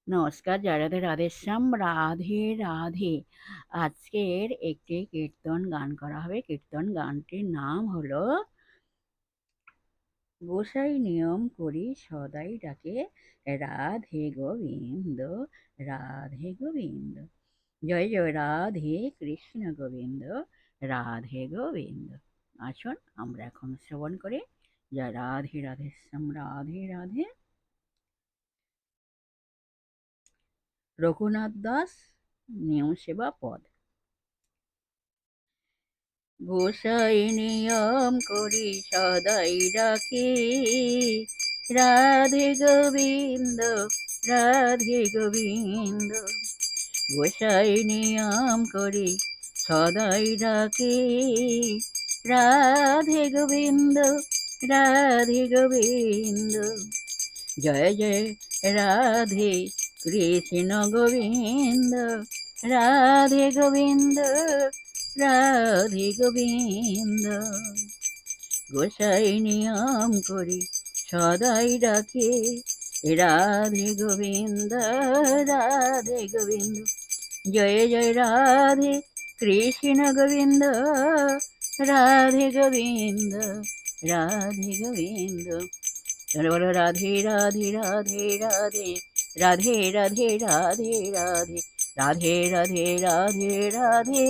নমস্কার, জয় রাধে রাধেশ্যাম, রাধে রাধে। আজকের একটি কীর্তন গান করা হবে। কীর্তন গানটির নাম হলো গোসাই নিয়ম করি সদাই ডাকে, রাধে গোবিন্দ, রাধে গোবিন্দ। জয় জয় রাধে কৃষ্ণ গোবিন্দ, রাধে গোবিন্দ। আসুন আমরা এখন শ্রবণ করি। জয় রাধে রাধেশ্যাম, রাধে রাধে। রঘুনাথ দাস, নিয়ম সেবা পদ। গোসাই নিয়ম করি সদাই রাখি, রাধে গোবিন্দ, রাধে গোবিন্দ। গোসাই নিয়ম করি সদাই রাখি, রাধে গোবিন্দ, রাধে গোবিন্দ। জয় জয় রাধে কৃষ্ণ গোবিন্দ, রাধে গোবিন্দ, রাধে গোবিন্দ। গোসাই নিয়ম করি সদাই ডাকে, রাধে গোবিন্দ, রাধে গোবিন্দ। জয় জয় রাধে কৃষ্ণ গোবিন্দ, রাধে গোবিন্দ, রাধে গোবিন্দ। চলো বলো রাধে রাধে রাধে রাধে, রাধে রাধে রাধে রাধে, রাধে রাধে রাধে রাধে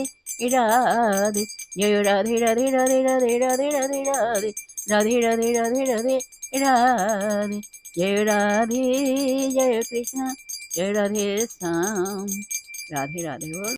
রাধে। জয় রাধে রাধে রাধে রাধে রাধে রাধে রাধে, রাধে রাধে রাধে রাধে রাধে। জয় রাধে, জয় কৃষ্ণ, জয় রাধে শ্যাম। রাধে রাধে বল।